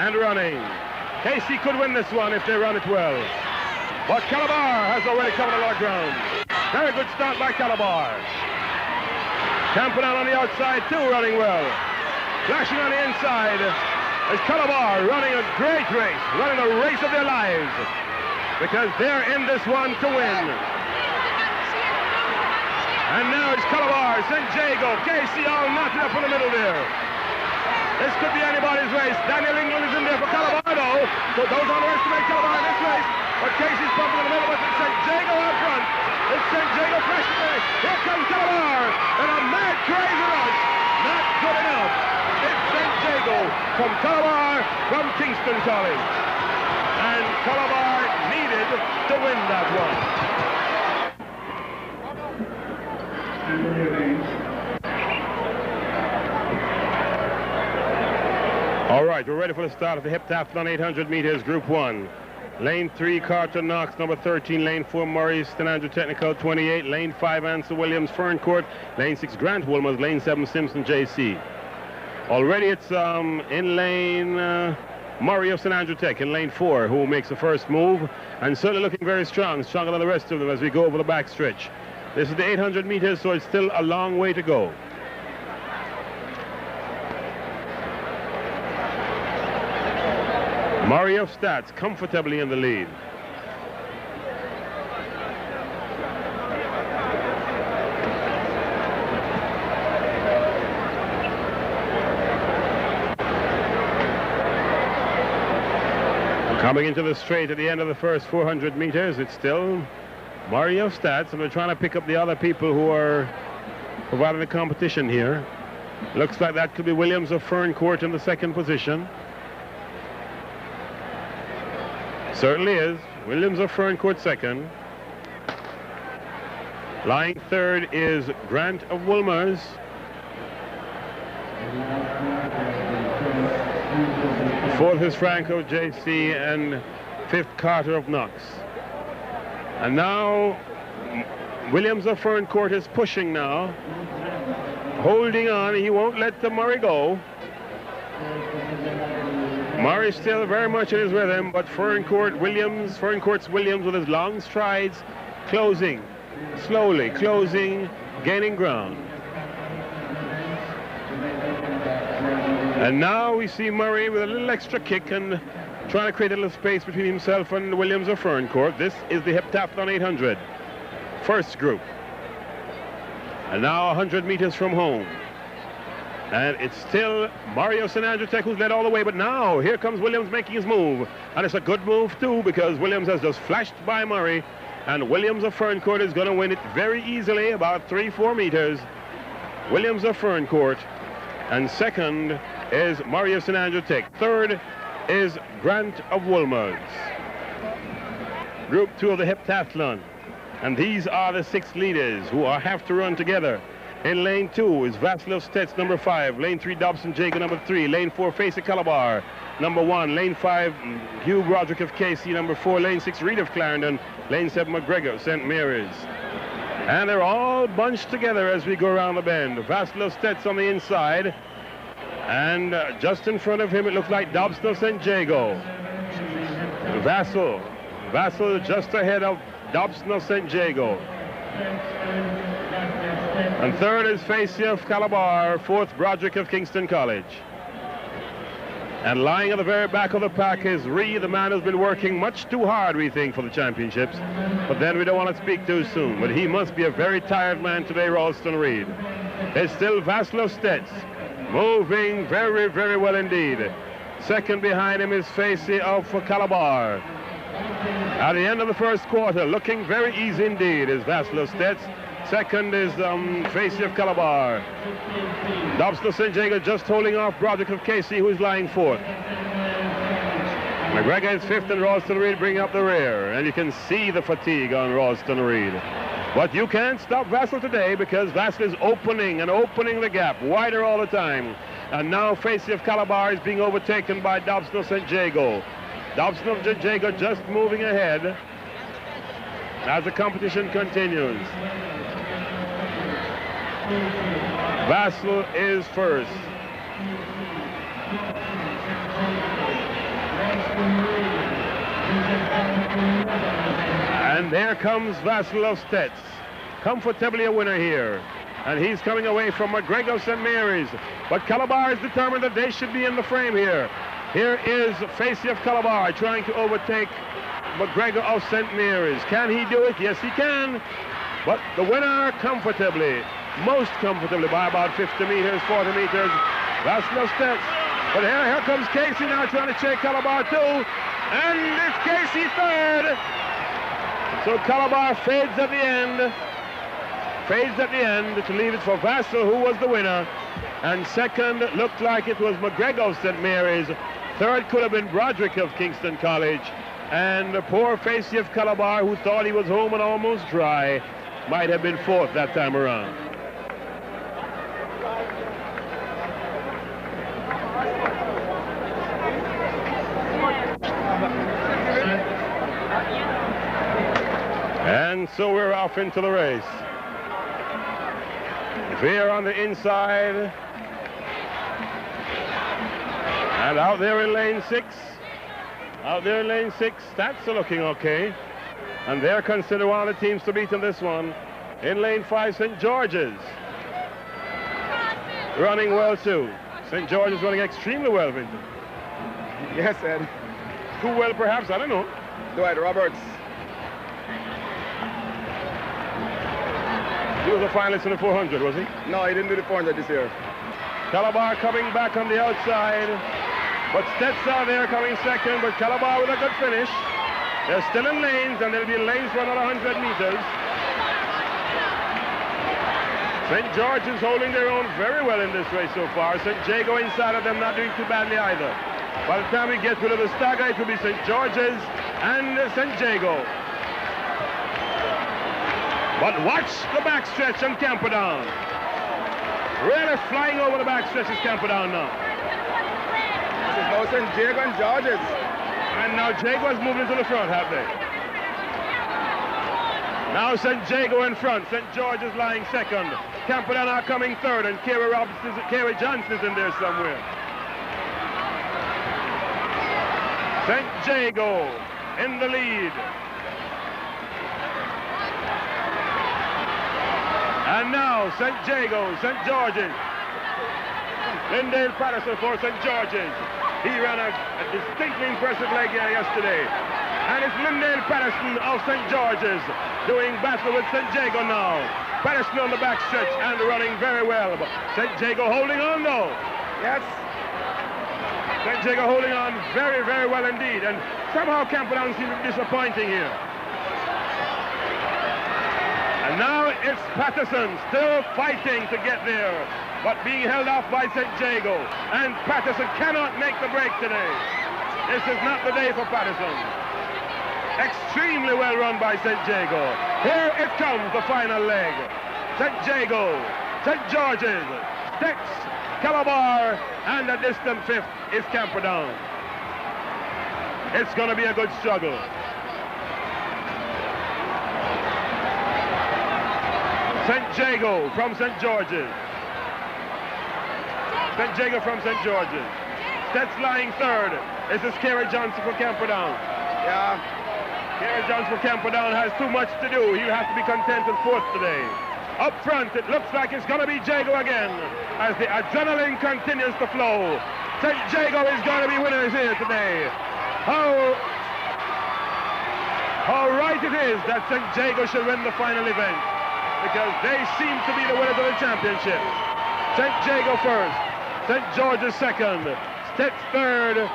and running. Casey could win this one if they run it well. But Calabar has already covered a lot of ground. Very good start by Calabar. Camping out on the outside too, running well. Flashing on the inside is Calabar running a great race, running the race of their lives. Because they're in this one to win. And now it's Calabar, St. Jago, Casey all knotted up in the middle there. This could be anybody's race. Daniel England is in there for Calabar though. So those underestimate Calabar in this race. But Casey's pumping in the middle, but it's St. Jago out front. It's St. Jago flashing away. Here comes Calabar in a mad crazy rush. Not good enough. It's St. Jago from Calabar from Kingston College. And Calabar needed to win that one. All right, we're ready for the start of the heptathlon 800 meters, Group 1. Lane 3, Carter Knox, number 13. Lane 4, Murray, St. Andrew Technical, 28. Lane 5, Ansel Williams, Ferncourt. Lane 6, Grant Wilmers. Lane 7, Simpson, JC. Already it's in lane Murray of St. Andrew Tech in lane 4, who makes the first move, and certainly looking very strong, stronger than the rest of them as we go over the back stretch. This is the 800 meters, so it's still a long way to go. Murray of Stats comfortably in the lead. Coming into the straight at the end of the first 400 meters, it's still Murray of Stats, and we're trying to pick up the other people who are providing the competition here. Looks like that could be Williams of Ferncourt in the second position. Certainly is. Williams of Ferncourt second. Lying third is Grant of Wilmers. Fourth is Franco JC, and fifth Carter of Knox. And now Williams of Ferncourt is pushing now, holding on. He won't let the Murray go. Murray's still very much in his rhythm, but Ferncourt's Williams with his long strides, closing, slowly closing, gaining ground. And now we see Murray with a little extra kick and trying to create a little space between himself and Williams of Ferncourt. This is the heptathlon 800, first group. And now 100 meters from home. And it's still Mario St. Andrew Tech who's led all the way, but now here comes Williams making his move. And it's a good move too, because Williams has just flashed by Murray, and Williams of Ferncourt is going to win it very easily, about 3-4 meters. Williams of Ferncourt, and second is Mario St. Andrew Tech. Third is Grant of Wilmers. Group 2 of the heptathlon. And these are the 6 leaders who have to run together. In lane 2 is Vasilov Stets, number 5. Lane 3, Dobson Jago, number 3. Lane 4, Facey Calabar, number 1. Lane 5, Hugh Broderick of KC, number 4. Lane 6, Reed of Clarendon. Lane 7, McGregor, St. Mary's. And they're all bunched together as we go around the bend. Vasilov Stets on the inside. And just in front of him, it looks like Dobson of St. Jago. Vasil just ahead of Dobson of St. Jago. And third is Facey of Calabar. Fourth, Broderick of Kingston College. And lying at the very back of the pack is Reed, the man who's been working much too hard, we think, for the championships. But then we don't want to speak too soon. But he must be a very tired man today, Ralston Reed. It's still Vasilov Stets, moving very, very well indeed. Second behind him is Facey of Calabar. At the end of the first quarter, looking very easy indeed, is Vasilov Stets. Second is Facey of Calabar. Dobson of St. Jago just holding off Broderick of KC, who is lying fourth. McGregor is fifth, and Ralston Reed bringing up the rear. And you can see the fatigue on Ralston Reed. But you can't stop Vasil today, because Vasil is opening and opening the gap wider all the time. And now Facey of Calabar is being overtaken by Dobson of St. Jago. Dobson of St. Jago just moving ahead as the competition continues. Vasil is first. And there comes Vassal of Stets, comfortably a winner here. And he's coming away from McGregor of St. Mary's. But Calabar is determined that they should be in the frame here. Here is Facey of Calabar trying to overtake McGregor of St. Mary's. Can he do it? Yes, he can. But the winner comfortably, most comfortably by about 50 meters, 40 meters, Vassal of Stets. But here comes Casey now trying to check Calabar too. And it's Casey third. So Calabar fades at the end. Fades at the end to leave it for Vassal, who was the winner. And second looked like it was McGregor of St. Mary's. Third could have been Broderick of Kingston College. And the poor Facey of Calabar, who thought he was home and almost dry, might have been fourth that time around. And so we're off into the race. Veer on the inside. And out there in lane 6. Out there in lane 6, Stats are looking okay. And they're considered one of the teams to beat in this one. In lane 5, St. George's. Running well too. St. George's running extremely well, Vincent. Yes, Ed. Too well perhaps, I don't know. Dwight Roberts. He was a finalist in the 400, was he? No, he didn't do the 400 this year. Calabar coming back on the outside. But Stets are there coming second, but Calabar with a good finish. They're still in lanes, and they'll be in lanes for another 100 meters. St. George is holding their own very well in this race so far. St. Jago inside of them not doing too badly either. By the time we get rid of the stagger, it will be St. George's and St. Jago. But watch the backstretch and Camperdown. Really flying over the backstretch is Camperdown now. This is now St. Jago and George's. And now Jago has moved into the front, have they? Now St. Jago in front. St. George is lying second. Camperdown are coming third, and Kerry Johnson is in there somewhere. St. Jago in the lead. And now St. Jago, St. George's. Lindale Patterson for St. George's. He ran a distinctly impressive leg here yesterday. And it's Lindale Patterson of St. George's doing battle with St. Jago now. Patterson on the backstretch and running very well. St. Jago holding on though. Yes. St. Jago holding on very, very well indeed. And somehow Camperdown seems to be disappointing here. And now it's Patterson still fighting to get there, but being held off by St. Jago. And Patterson cannot make the break today. This is not the day for Patterson. Extremely well run by St. Jago. Here it comes, the final leg. St. Jago, St. George's, Stets, Calabar, and the distant fifth is Camperdown. It's going to be a good struggle. St. Jago from St. George's. St. Jago from St. George's. Stets lying third. This is Kerry Johnson for Camperdown. Yeah. Kerry Johnson for Camperdown has too much to do. He'll have to be content with fourth today. Up front, it looks like it's going to be Jago again as the adrenaline continues to flow. St. Jago is going to be winners here today. How right it is that St. Jago should win the final event, because they seem to be the winners of the championship. St. Jago first, St. George's second, Stets third.